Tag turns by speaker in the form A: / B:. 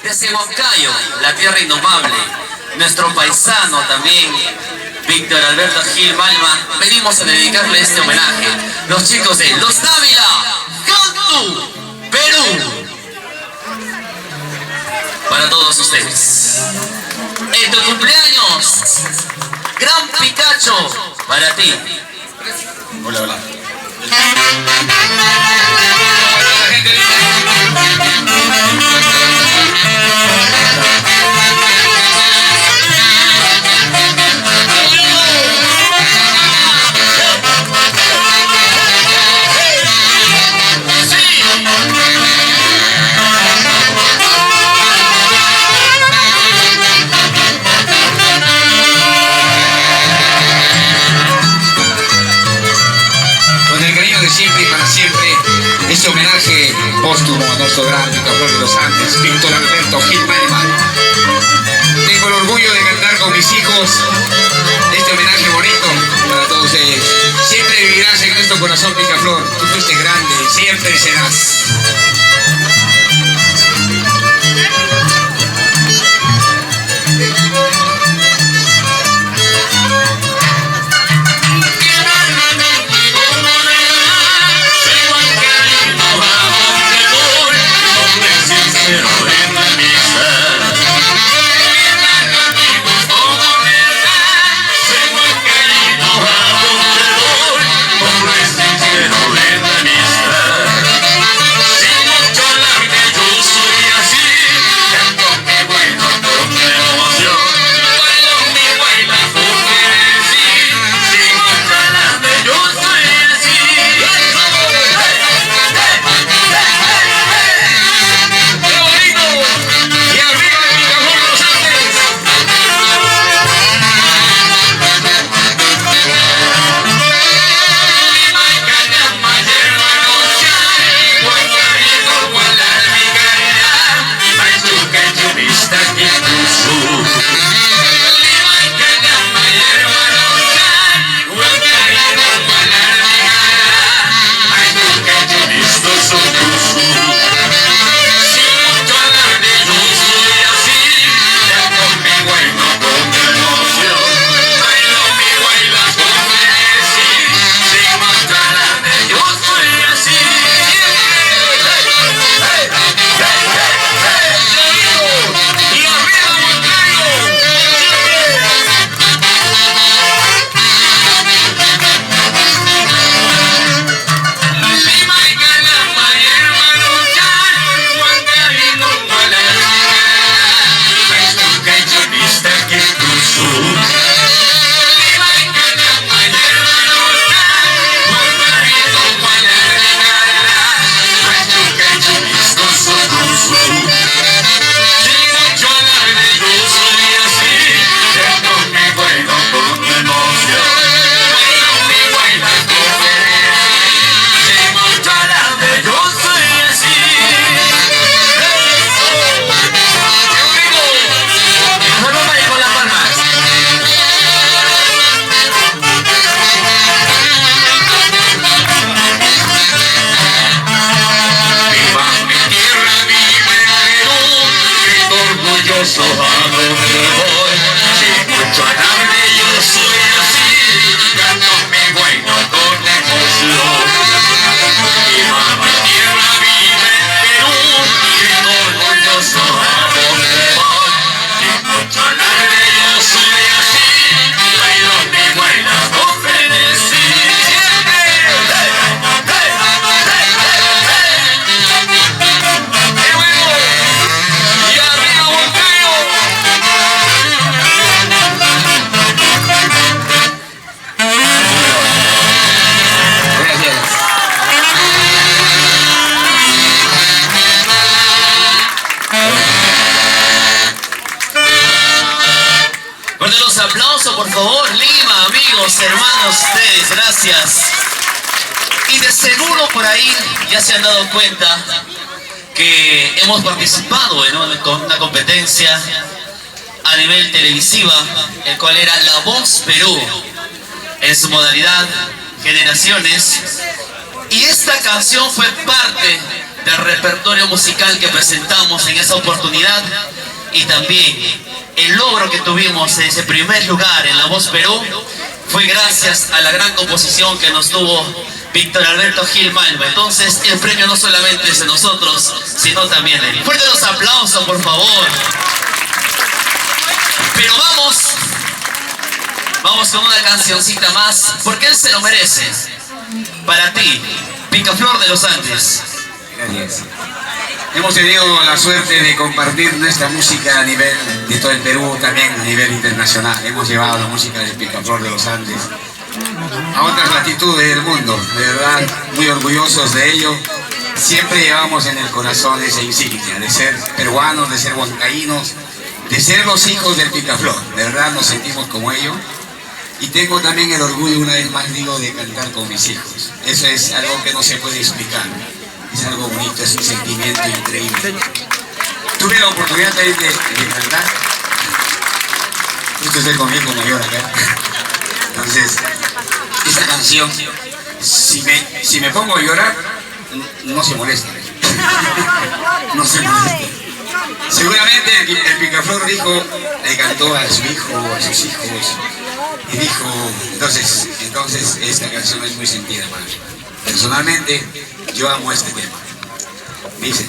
A: Desde Huancayo, la tierra indomable, nuestro paisano también, Víctor Alberto Gil Malma, venimos a dedicarle este homenaje. Los chicos de Los Dávila, Cantu, Perú. Para todos ustedes. En tu cumpleaños, Gran Picacho, para ti. Hola, hola.
B: Siempre y para siempre, este homenaje póstumo a nuestro gran picaflor de los Andes, Víctor Alberto Gil Malma. Tengo el orgullo de cantar con mis hijos este homenaje bonito para todos ellos. Siempre vivirás en nuestro corazón, picaflor. Tú fuiste grande y siempre serás.
A: Aplauso, por favor, Lima, amigos, hermanos, ustedes, gracias. Y de seguro por ahí ya se han dado cuenta que hemos participado en una competencia a nivel televisiva, el cual era La Voz Perú, en su modalidad Generaciones. Y esta canción fue parte del repertorio musical que presentamos en esa oportunidad, y también el logro que tuvimos en ese primer lugar en La Voz Perú fue gracias a la gran composición que nos tuvo Víctor Alberto Gil Malva. Entonces el premio no solamente es de nosotros, sino también de él. Fuerte los aplausos, por favor. Pero vamos con una cancioncita más, porque él se lo merece. Para ti, Picaflor de los Andes.
B: Gracias. Hemos tenido la suerte de compartir nuestra música a nivel de todo el Perú, también a nivel internacional. Hemos llevado la música de Picaflor de los Andes a otras latitudes del mundo. De verdad, muy orgullosos de ello. Siempre llevamos en el corazón esa insignia de ser peruanos, de ser huancaínos, de ser los hijos del Picaflor. De verdad nos sentimos como ellos. Y tengo también el orgullo, una vez más digo, de cantar con mis hijos. Eso es algo que no se puede explicar. Es algo bonito, es un sentimiento increíble. Tuve la oportunidad de cantar. Justo estoy con mi hijo mayor acá. Entonces, esta canción, si me pongo a llorar, no se molesta. No se molesta. Seguramente el Picaflor dijo, le cantó a su hijo, a sus hijos, y dijo, entonces esta canción es muy sentida para mí. Personalmente, yo amo este tema. Dice.